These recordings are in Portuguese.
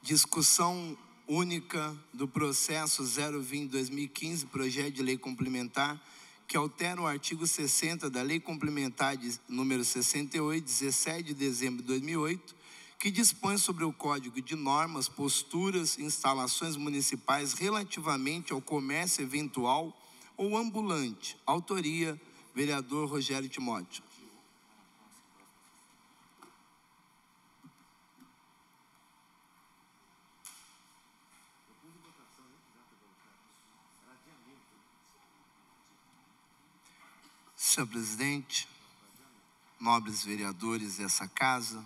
Discussão única do processo 020/2015, projeto de lei complementar, que altera o artigo 60 da Lei Complementar número 68, 17 de dezembro de 2008, que dispõe sobre o Código de Normas, Posturas e Instalações Municipais relativamente ao comércio eventual ou ambulante. Autoria, vereador Rogério Timóteo. Senhor presidente, nobres vereadores dessa casa,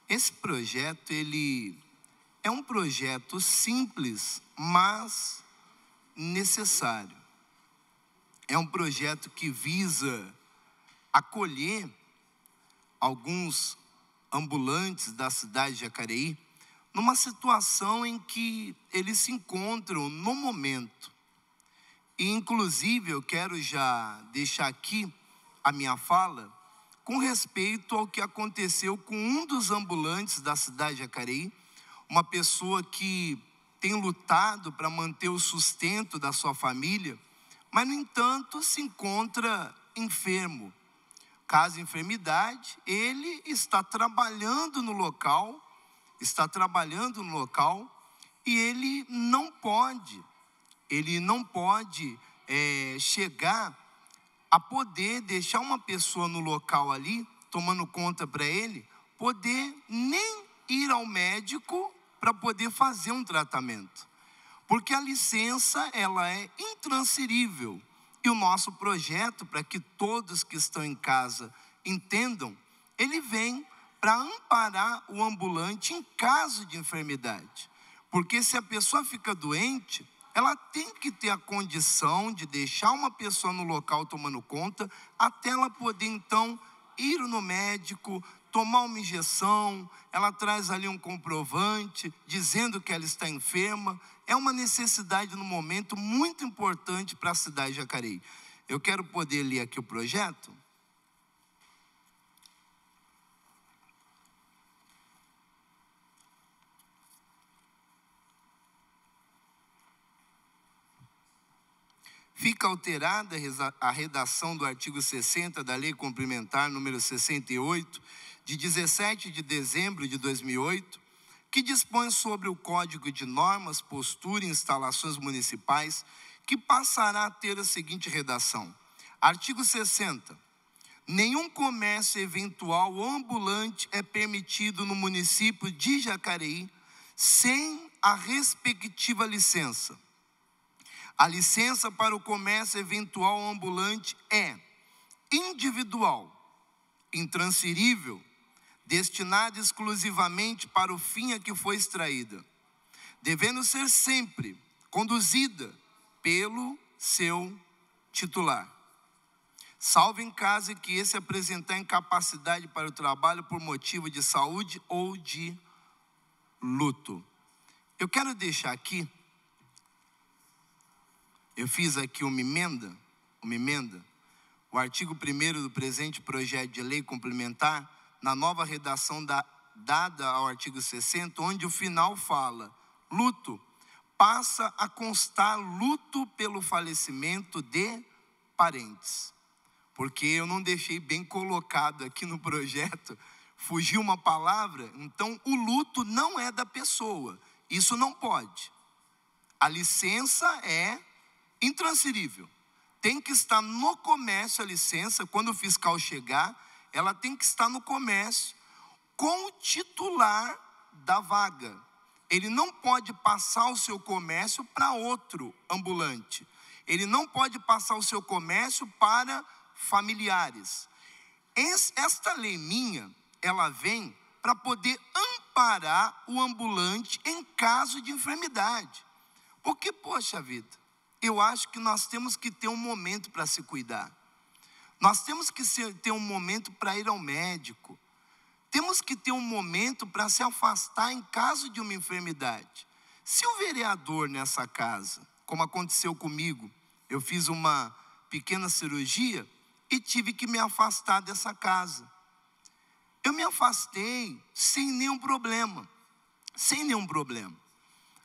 esse projeto, ele é um projeto simples, mas necessário. É um projeto que visa acolher alguns ambulantes da cidade de Jacareí numa situação em que eles se encontram no momento. E, inclusive, eu quero já deixar aqui a minha fala com respeito ao que aconteceu com um dos ambulantes da cidade de Jacareí, uma pessoa que tem lutado para manter o sustento da sua família, mas, no entanto, se encontra enfermo. Caso de enfermidade, ele está trabalhando no local, e ele não pode chegar a poder deixar uma pessoa no local ali, tomando conta para ele, poder nem ir ao médico para poder fazer um tratamento. Porque a licença, ela é intransferível. E o nosso projeto, para que todos que estão em casa entendam, ele vem para amparar o ambulante em caso de enfermidade. Porque se a pessoa fica doente, ela tem que ter a condição de deixar uma pessoa no local tomando conta, até ela poder, então, ir no médico, tomar uma injeção, ela traz ali um comprovante, dizendo que ela está enferma. É uma necessidade, no momento, muito importante para a cidade de Jacareí. Eu quero poder ler aqui o projeto. Fica alterada a redação do artigo 60 da Lei Complementar número 68, de 17 de dezembro de 2008, que dispõe sobre o Código de Normas, Postura e Instalações Municipais, que passará a ter a seguinte redação. Artigo 60. Nenhum comércio eventual ou ambulante é permitido no município de Jacareí sem a respectiva licença. A licença para o comércio eventual ou ambulante é individual, intransferível, destinada exclusivamente para o fim a que foi extraída, devendo ser sempre conduzida pelo seu titular, salvo em caso que esse apresentar incapacidade para o trabalho por motivo de saúde ou de luto. Eu quero deixar aqui, eu fiz aqui uma emenda, o artigo 1º do presente projeto de lei complementar, na nova redação dada ao artigo 60, onde o final fala, luto, passa a constar luto pelo falecimento de parentes. Porque eu não deixei bem colocado aqui no projeto, fugiu uma palavra, então o luto não é da pessoa, isso não pode. A licença é intransferível. Tem que estar no comércio a licença, quando o fiscal chegar, ela tem que estar no comércio com o titular da vaga. Ele não pode passar o seu comércio para outro ambulante. Ele não pode passar o seu comércio para familiares. Esta lei minha, ela vem para poder amparar o ambulante em caso de enfermidade. Porque, poxa vida, eu acho que nós temos que ter um momento para se cuidar. Nós temos que ter um momento para ir ao médico. Temos que ter um momento para se afastar em caso de uma enfermidade. Se o vereador nessa casa, como aconteceu comigo, eu fiz uma pequena cirurgia e tive que me afastar dessa casa. Eu me afastei sem nenhum problema. sem nenhum problema.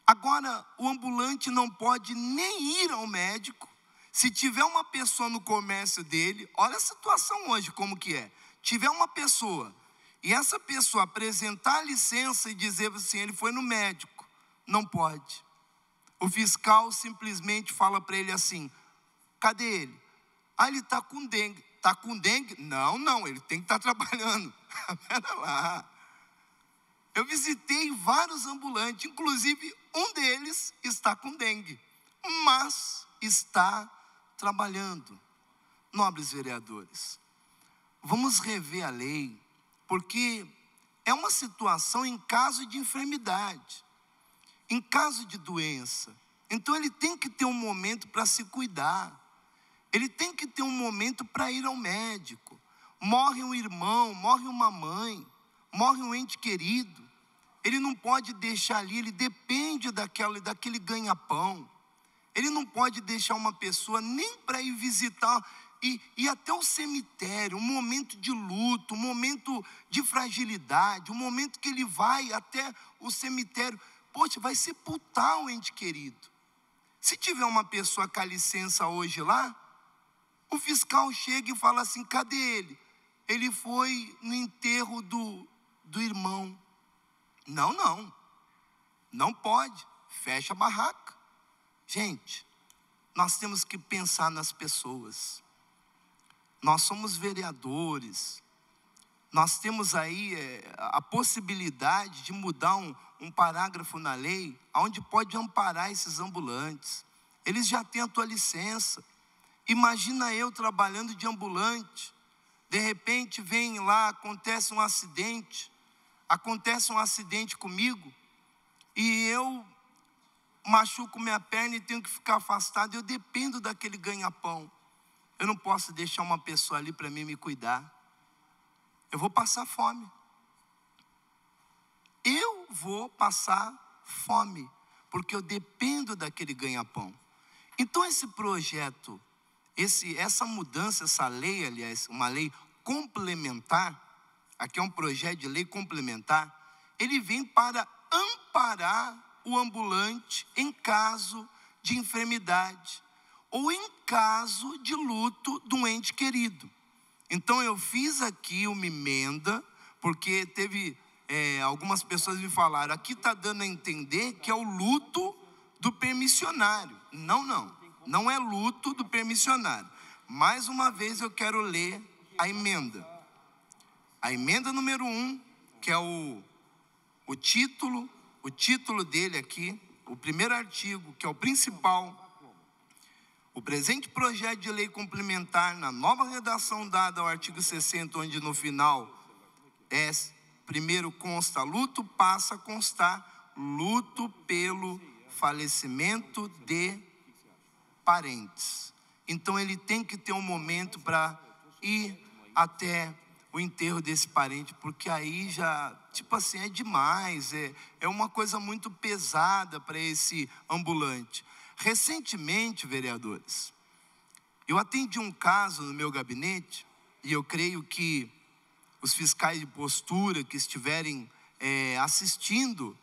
Agora, o ambulante não pode nem ir ao médico. Se tiver uma pessoa no comércio dele, olha a situação hoje como que é. Tiver uma pessoa e essa pessoa apresentar a licença e dizer assim, ele foi no médico, não pode. O fiscal simplesmente fala para ele assim, cadê ele? Ah, ele está com dengue. Está com dengue? Não, ele tem que estar trabalhando. Pera lá. Eu visitei vários ambulantes, inclusive um deles está com dengue, mas está trabalhando. Nobres vereadores, vamos rever a lei, porque é uma situação em caso de enfermidade, em caso de doença. Então ele tem que ter um momento para se cuidar, ele tem que ter um momento para ir ao médico. Morre um irmão, morre uma mãe, morre um ente querido, ele não pode deixar ali, ele depende daquele ganha-pão. Ele não pode deixar uma pessoa nem para ir visitar e até o cemitério, um momento de luto, um momento de fragilidade, um momento que ele vai até o cemitério, poxa, vai sepultar o ente querido. Se tiver uma pessoa com a licença hoje lá, o fiscal chega e fala assim, cadê ele? Ele foi no enterro do irmão. Não pode, fecha a barraca. Gente, nós temos que pensar nas pessoas. Nós somos vereadores, nós temos aí a possibilidade de mudar um parágrafo na lei, onde pode amparar esses ambulantes. Eles já têm a tua licença. Imagina eu trabalhando de ambulante, de repente vem lá, acontece um acidente comigo, e eu machuco minha perna e tenho que ficar afastado, eu dependo daquele ganha-pão. Eu não posso deixar uma pessoa ali para mim me cuidar. Eu vou passar fome. Porque eu dependo daquele ganha-pão. Então esse projeto, essa mudança, essa lei, aliás, uma lei complementar, aqui é um projeto de lei complementar, ele vem para amparar o ambulante em caso de enfermidade ou em caso de luto de um ente querido. Então eu fiz aqui uma emenda, porque teve algumas pessoas me falaram, aqui está dando a entender que é o luto do permissionário. Não é luto do permissionário. Mais uma vez eu quero ler a emenda. A emenda número 1, que é o título dele aqui, o primeiro artigo, que é o principal. O presente projeto de lei complementar, na nova redação dada ao artigo 60, onde no final primeiro consta luto, passa a constar luto pelo falecimento de parentes. Então ele tem que ter um momento para ir até o enterro desse parente, porque aí já, é demais, é uma coisa muito pesada para esse ambulante. Recentemente, vereadores, eu atendi um caso no meu gabinete, e eu creio que os fiscais de postura que estiverem assistindo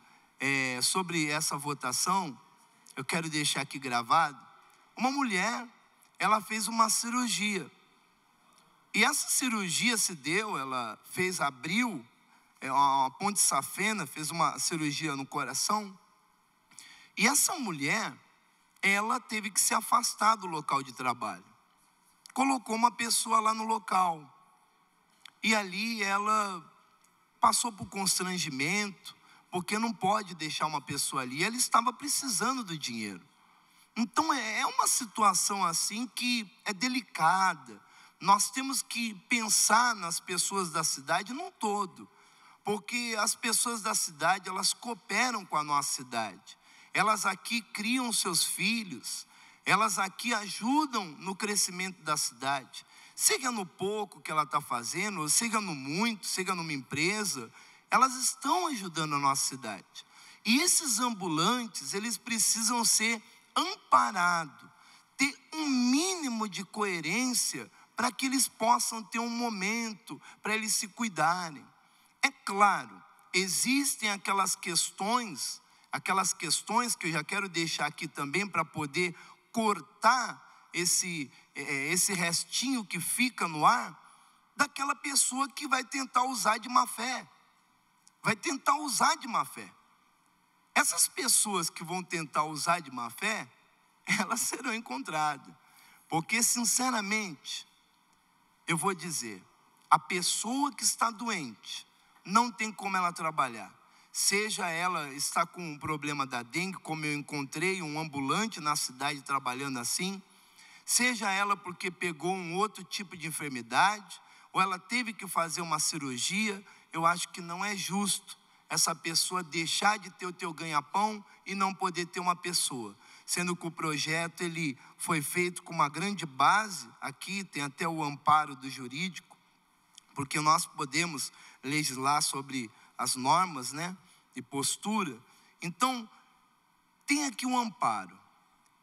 sobre essa votação, eu quero deixar aqui gravado, uma mulher, ela fez uma cirurgia, e essa cirurgia se deu, ela abriu a ponte safena, fez uma cirurgia no coração, e essa mulher, ela teve que se afastar do local de trabalho. Colocou uma pessoa lá no local. E ali ela passou por constrangimento, porque não pode deixar uma pessoa ali. Ela estava precisando do dinheiro. Então é uma situação assim que é delicada. Nós temos que pensar nas pessoas da cidade num todo. Porque as pessoas da cidade, elas cooperam com a nossa cidade. Elas aqui criam seus filhos, elas aqui ajudam no crescimento da cidade. Seja no pouco que ela está fazendo, ou seja no muito, seja numa empresa, elas estão ajudando a nossa cidade. E esses ambulantes, eles precisam ser amparados, ter um mínimo de coerência para que eles possam ter um momento, para eles se cuidarem. É claro existem aquelas questões que eu já quero deixar aqui também para poder cortar esse restinho que fica no ar, daquela pessoa que vai tentar usar de má fé. Essas pessoas que vão tentar usar de má fé, elas serão encontradas. Porque, sinceramente, eu vou dizer, a pessoa que está doente, não tem como ela trabalhar. Seja ela está com um problema da dengue, como eu encontrei um ambulante na cidade trabalhando assim, seja ela porque pegou um outro tipo de enfermidade, ou ela teve que fazer uma cirurgia. Eu acho que não é justo essa pessoa deixar de ter o teu ganha-pão e não poder ter uma pessoa. Sendo que o projeto ele foi feito com uma grande base, aqui tem até o amparo do jurídico, porque nós podemos legislar sobre as normas, né, e postura. Então, tem aqui um amparo.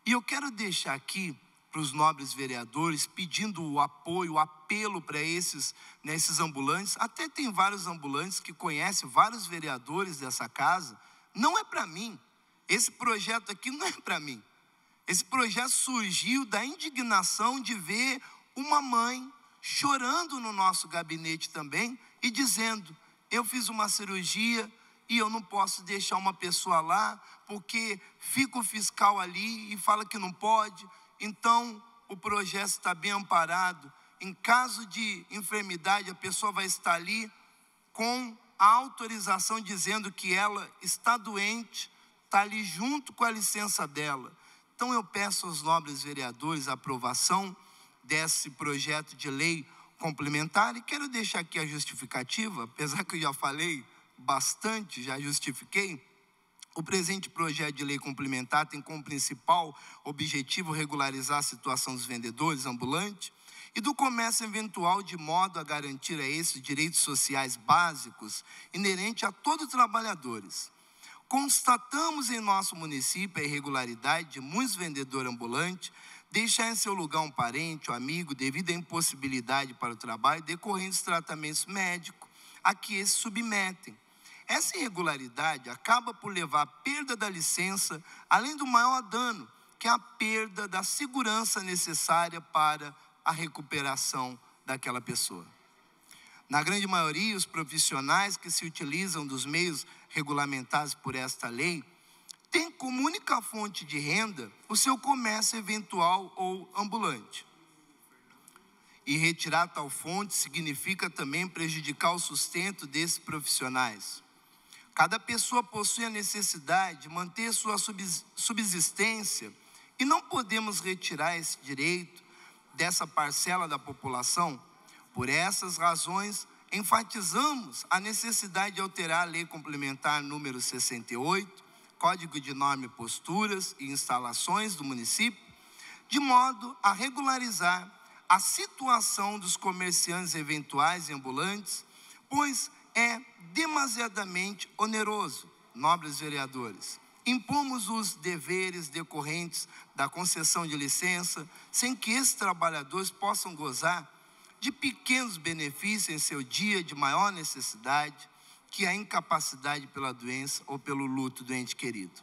E eu quero deixar aqui para os nobres vereadores, pedindo o apoio, o apelo para esses ambulantes. Até tem vários ambulantes que conhecem vários vereadores dessa casa. Não é para mim. Esse projeto aqui não é para mim. Esse projeto surgiu da indignação de ver uma mãe chorando no nosso gabinete também e dizendo: eu fiz uma cirurgia e eu não posso deixar uma pessoa lá porque fica o fiscal ali e fala que não pode. Então, o projeto está bem amparado. Em caso de enfermidade, a pessoa vai estar ali com a autorização dizendo que ela está doente, está ali junto com a licença dela. Então, eu peço aos nobres vereadores a aprovação desse projeto de lei complementar. E quero deixar aqui a justificativa, apesar que eu já falei bastante, já justifiquei. O presente projeto de lei complementar tem como principal objetivo regularizar a situação dos vendedores ambulantes e do comércio eventual, de modo a garantir a esses direitos sociais básicos inerentes a todos os trabalhadores. Constatamos em nosso município a irregularidade de muitos vendedores ambulantes deixar em seu lugar um parente ou amigo devido à impossibilidade para o trabalho decorrente dos tratamentos médicos a que eles se submetem. Essa irregularidade acaba por levar à perda da licença, além do maior dano, que é a perda da segurança necessária para a recuperação daquela pessoa. Na grande maioria, os profissionais que se utilizam dos meios regulamentados por esta lei têm como única fonte de renda o seu comércio eventual ou ambulante. E retirar tal fonte significa também prejudicar o sustento desses profissionais. Cada pessoa possui a necessidade de manter sua subsistência e não podemos retirar esse direito dessa parcela da população. Por essas razões, enfatizamos a necessidade de alterar a Lei Complementar número 68, Código de Normas e Posturas e Instalações do município, de modo a regularizar a situação dos comerciantes eventuais e ambulantes, pois é demasiadamente oneroso, nobres vereadores. Impomos os deveres decorrentes da concessão de licença, sem que esses trabalhadores possam gozar de pequenos benefícios em seu dia de maior necessidade, que é a incapacidade pela doença ou pelo luto do ente querido.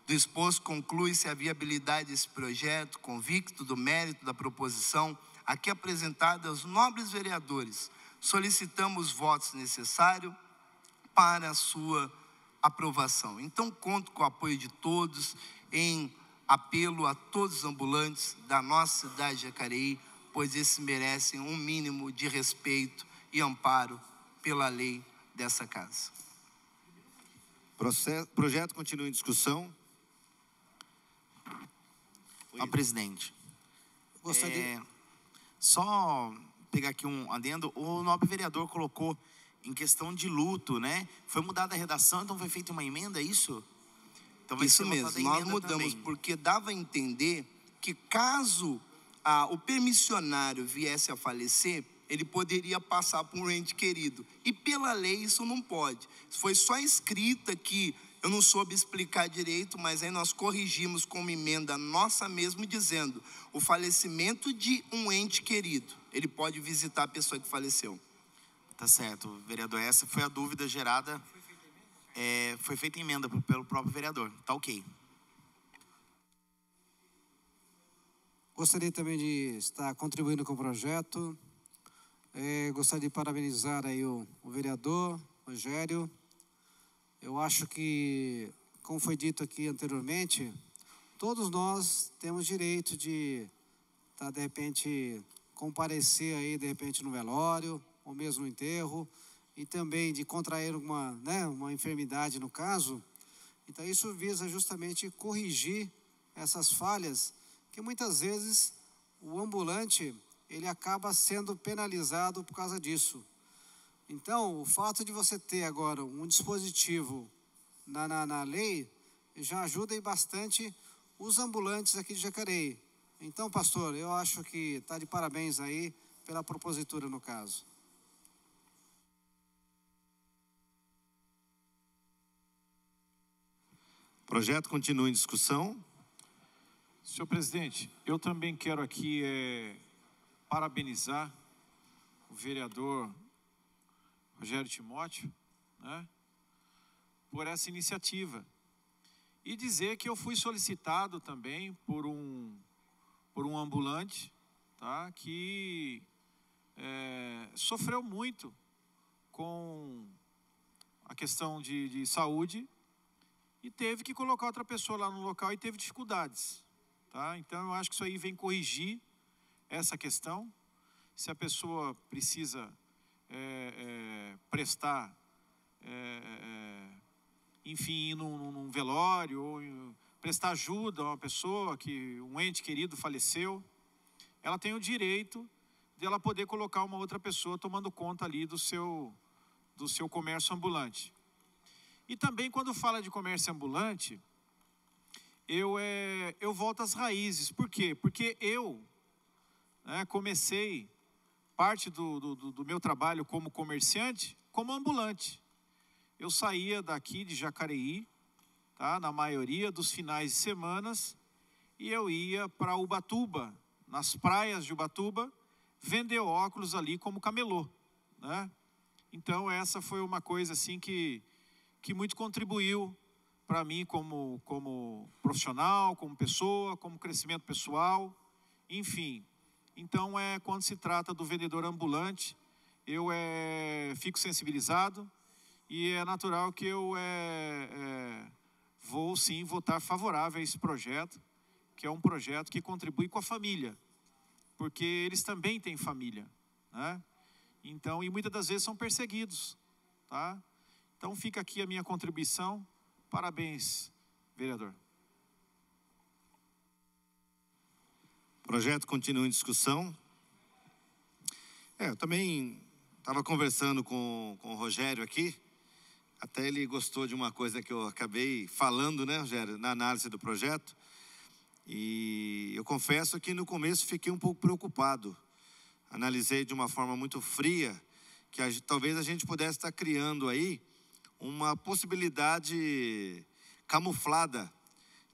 Do exposto conclui-se a viabilidade desse projeto, convicto do mérito da proposição aqui apresentada aos nobres vereadores. Solicitamos os votos necessários para a sua aprovação. Então, conto com o apoio de todos em apelo a todos os ambulantes da nossa cidade de Jacareí, pois esses merecem um mínimo de respeito e amparo pela lei dessa casa. Projeto continua em discussão. Presidente, só pegar aqui um adendo. O nobre vereador colocou em questão de luto, né? Foi mudada a redação, então foi feita uma emenda, é isso? Então isso mesmo, nós mudamos também, porque dava a entender que caso o permissionário viesse a falecer, ele poderia passar por um ente querido. E pela lei isso não pode. Foi só escrita que eu não soube explicar direito, mas aí nós corrigimos com uma emenda nossa mesmo, dizendo: o falecimento de um ente querido, ele pode visitar a pessoa que faleceu. Tá certo, vereador, essa foi a dúvida gerada. foi feita emenda pelo próprio vereador. Tá ok. Gostaria também de estar contribuindo com o projeto. Gostaria de parabenizar aí o vereador Rogério. Eu acho que, como foi dito aqui anteriormente, todos nós temos direito de estar, de repente, comparecer aí, de repente, no velório, ou mesmo no enterro, e também de contrair uma enfermidade no caso. Então, isso visa justamente corrigir essas falhas, que muitas vezes o ambulante, ele acaba sendo penalizado por causa disso. Então, o fato de você ter agora um dispositivo na lei, já ajuda bastante os ambulantes aqui de Jacareí. Então, pastor, eu acho que está de parabéns aí pela propositura no caso. O projeto continua em discussão. Senhor presidente, eu também quero aqui parabenizar o vereador Rogério Timóteo, né, por essa iniciativa. E dizer que eu fui solicitado também por um ambulante, tá, que sofreu muito com a questão de saúde e teve que colocar outra pessoa lá no local e teve dificuldades. Tá? Então, eu acho que isso aí vem corrigir essa questão. Se a pessoa precisa prestar, enfim, ir num velório, ou prestar ajuda a uma pessoa que um ente querido faleceu, ela tem o direito de ela poder colocar uma outra pessoa tomando conta ali do seu comércio ambulante. E também, quando fala de comércio ambulante, eu volto às raízes. Por quê? Porque eu comecei parte do meu trabalho como comerciante, como ambulante. Eu saía daqui de Jacareí, tá, na maioria dos finais de semanas, e eu ia para Ubatuba, nas praias de Ubatuba, vender óculos ali como camelô, né? Então, essa foi uma coisa assim que muito contribuiu para mim como profissional, como pessoa, como crescimento pessoal, enfim. Então, quando se trata do vendedor ambulante, eu fico sensibilizado e é natural que eu vou sim votar favorável a esse projeto, que é um projeto que contribui com a família, porque eles também têm família, né? Então, e muitas das vezes são perseguidos, tá? Então, fica aqui a minha contribuição. Parabéns, vereador. O projeto continua em discussão. Eu também estava conversando com o Rogério aqui. Até ele gostou de uma coisa que eu acabei falando, né, Rogério, na análise do projeto. E eu confesso que no começo fiquei um pouco preocupado. Analisei de uma forma muito fria que talvez a gente pudesse estar criando aí uma possibilidade camuflada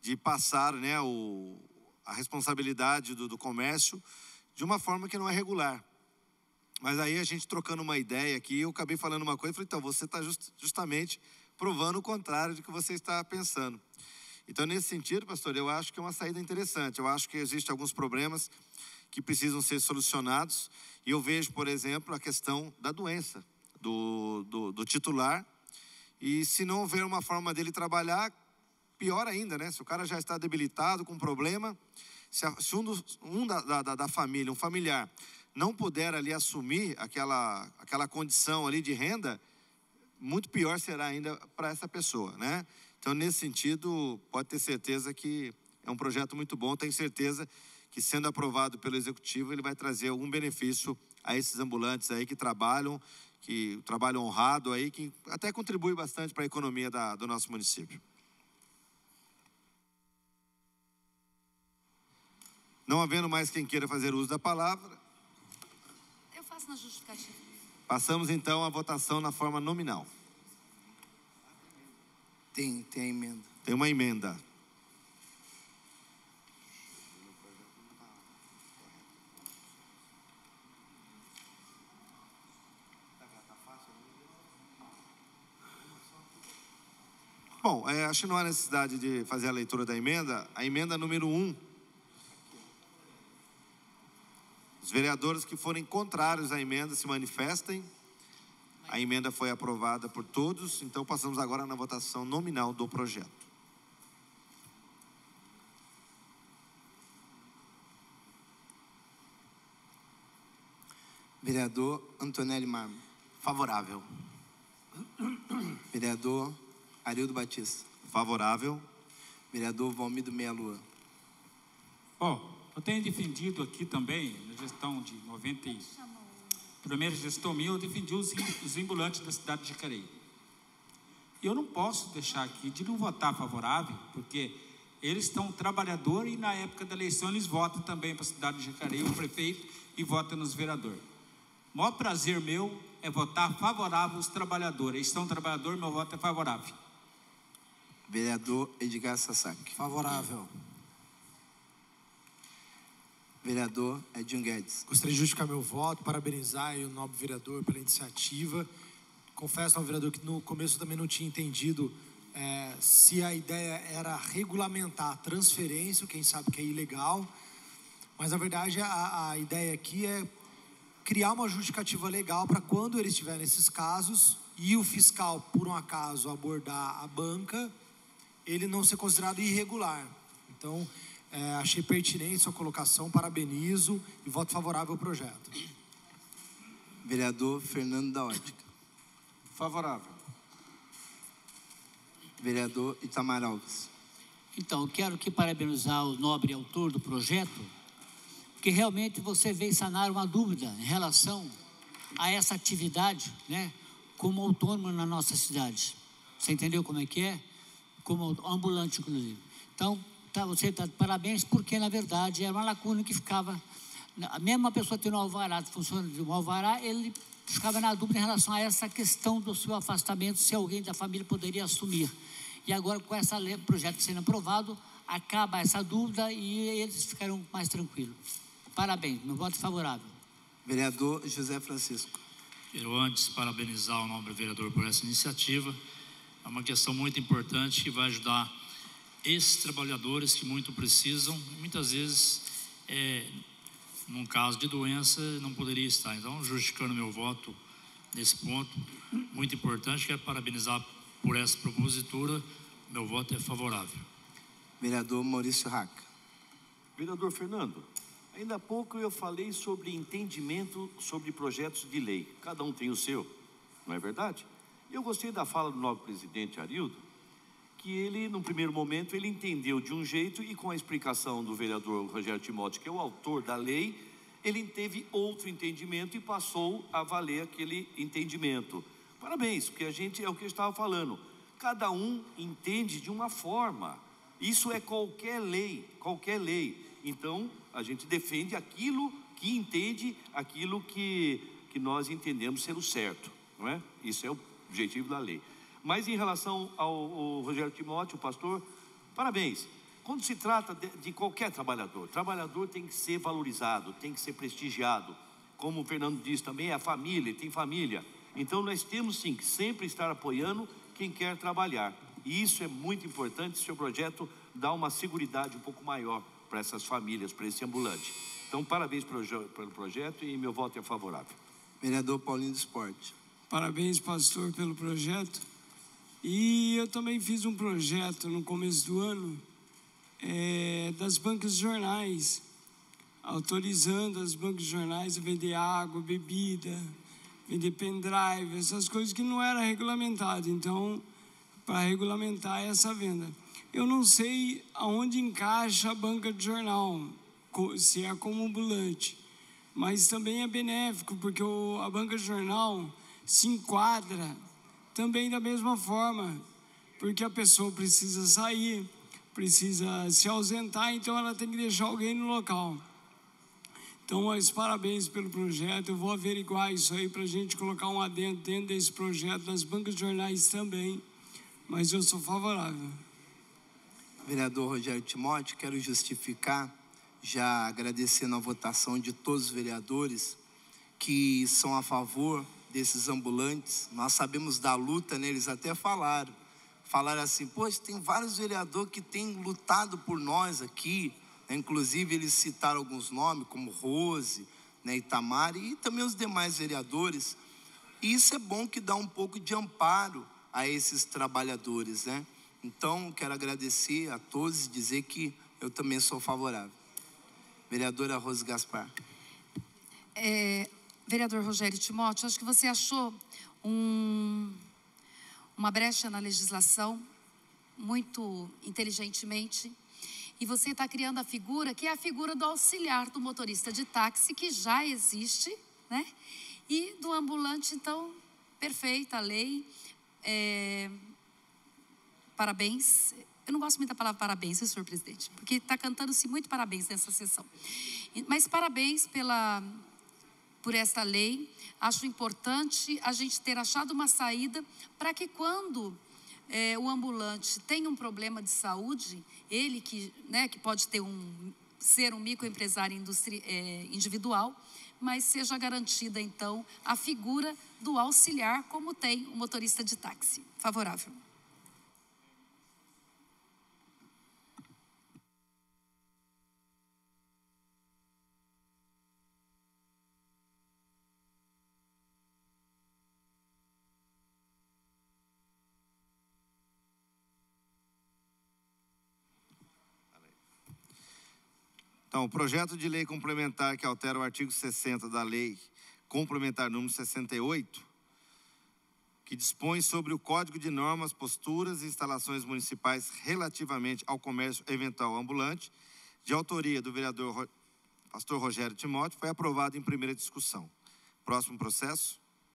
de passar, né, a responsabilidade do comércio de uma forma que não é regular. Mas aí a gente trocando uma ideia aqui, eu acabei falando uma coisa e falei, então, você está justamente provando o contrário do que você está pensando. Então, nesse sentido, pastor, eu acho que é uma saída interessante. Eu acho que existem alguns problemas que precisam ser solucionados. E eu vejo, por exemplo, a questão da doença do titular. E se não houver uma forma dele trabalhar, pior ainda, né? Se o cara já está debilitado com problema, se da família, um familiar, não puder ali assumir aquela condição ali de renda, muito pior será ainda para essa pessoa, né? Então, nesse sentido, pode ter certeza que é um projeto muito bom. Tenho certeza que, sendo aprovado pelo Executivo, ele vai trazer algum benefício a esses ambulantes aí que trabalham honrado aí, que até contribui bastante para a economia do nosso município. Não havendo mais quem queira fazer uso da palavra, eu faço na justificativa. Passamos então à votação na forma nominal. Tem a emenda. Tem uma emenda. Bom, acho que não há necessidade de fazer a leitura da emenda. A emenda número 1. Os vereadores que forem contrários à emenda se manifestem. A emenda foi aprovada por todos, então passamos agora na votação nominal do projeto. Vereador Antonelli Marmo. Favorável. Vereador Arildo Batista. Favorável. Vereador Valmido Meia Lua. Bom, eu tenho defendido aqui também, na gestão de 90, primeira gestão minha, eu defendi os ambulantes da cidade de Jacareí. E eu não posso deixar aqui de não votar favorável, porque eles estão trabalhadores e na época da eleição eles votam também para a cidade de Jacareí, o prefeito, e votam nos vereadores. O maior prazer meu é votar favorável aos trabalhadores. Eles são trabalhadores, meu voto é favorável. Vereador Edgar Sasaki. Favorável. Vereador Edinho Guedes. Gostaria de justificar meu voto, parabenizar aí o nobre vereador pela iniciativa. Confesso ao vereador que no começo eu também não tinha entendido se a ideia era regulamentar a transferência, quem sabe que é ilegal. Mas, na verdade, a ideia aqui é criar uma justificativa legal para quando eles estiverem nesses casos e o fiscal, por um acaso, abordar a banca, ele não ser considerado irregular. Então, achei pertinente sua colocação, parabenizo e voto favorável ao projeto. Vereador Fernando da Ótica. Favorável. Vereador Itamar Alves. Então, eu quero aqui parabenizar o nobre autor do projeto, porque realmente você veio sanar uma dúvida em relação a essa atividade, né, como autônomo na nossa cidade. Você entendeu como é que é? Como ambulante, inclusive. Então, você está de parabéns, porque, na verdade, era uma lacuna que ficava... A mesma pessoa tendo um alvará, funcionando de um alvará, ele ficava na dúvida em relação a essa questão do seu afastamento, se alguém da família poderia assumir. E agora, com esse projeto sendo aprovado, acaba essa dúvida e eles ficarão mais tranquilos. Parabéns, meu voto é favorável. Vereador José Francisco. Quero antes parabenizar o nobre vereador por essa iniciativa. É uma questão muito importante que vai ajudar esses trabalhadores que muito precisam. Muitas vezes, num caso de doença, não poderia estar. Então, justificando meu voto nesse ponto, muito importante, quero parabenizar por essa propositura. Meu voto é favorável. Vereador Maurício Raca. Vereador Fernando, ainda há pouco eu falei sobre entendimento sobre projetos de lei. Cada um tem o seu, não é verdade? Eu gostei da fala do novo presidente Arildo, que ele, num primeiro momento, ele entendeu de um jeito e com a explicação do vereador Rogério Timóteo, que é o autor da lei, ele teve outro entendimento e passou a valer aquele entendimento. Parabéns, porque a gente, é o que eu estava falando, cada um entende de uma forma. Isso é qualquer lei, qualquer lei. Então, a gente defende aquilo que entende, aquilo que nós entendemos ser o certo, não é? Isso é o objetivo da lei. Mas em relação ao Rogério Timóteo, o pastor, parabéns. Quando se trata de qualquer trabalhador, trabalhador tem que ser valorizado, tem que ser prestigiado. Como o Fernando disse também, é a família, tem família. Então nós temos sim que sempre estar apoiando quem quer trabalhar. E isso é muito importante, seu projeto dá uma seguridade um pouco maior para essas famílias, para esse ambulante. Então parabéns pelo projeto e meu voto é favorável. Vereador Paulinho do Esporte. Parabéns, pastor, pelo projeto. E eu também fiz um projeto no começo do ano das bancas de jornais, autorizando as bancas de jornais a vender água, bebida, vender pendrive, essas coisas que não era regulamentado. Então, para regulamentar essa venda. Eu não sei aonde encaixa a banca de jornal, se é como ambulante, mas também é benéfico, porque a banca de jornal se enquadra também da mesma forma, porque a pessoa precisa sair, precisa se ausentar, então ela tem que deixar alguém no local. Então, os parabéns pelo projeto. Eu vou averiguar isso aí para a gente colocar um adendo dentro desse projeto das bancas de jornais também, mas eu sou favorável. Vereador Rogério Timóteo, quero justificar, já agradecendo a votação de todos os vereadores que são a favor desses ambulantes. Nós sabemos da luta, né? Eles até falaram, falaram assim, poxa, tem vários vereadores que têm lutado por nós aqui, né? Inclusive eles citaram alguns nomes, como Rose, né, Itamar, e também os demais vereadores. E isso é bom, que dá um pouco de amparo a esses trabalhadores, né? Então, quero agradecer a todos e dizer que eu também sou favorável. Vereadora Rose Gaspar. Vereador Rogério Timóteo, acho que você achou uma brecha na legislação, muito inteligentemente, e você está criando a figura, que é a figura do auxiliar do motorista de táxi, que já existe, né? E do ambulante, então, perfeita a lei. Parabéns. Eu não gosto muito da palavra parabéns, senhor presidente, porque está cantando-se muito parabéns nessa sessão. Mas parabéns por esta lei. Acho importante a gente ter achado uma saída para que quando o ambulante tem um problema de saúde, ele que pode ser um microempresário individual, mas seja garantida, então, a figura do auxiliar, como tem o motorista de táxi. Favorável. Então, o projeto de lei complementar que altera o artigo 60 da Lei Complementar número 68, que dispõe sobre o Código de Normas, Posturas e Instalações Municipais relativamente ao comércio eventual ambulante, de autoria do vereador Pastor Rogério Timóteo, foi aprovado em primeira discussão. Próximo processo.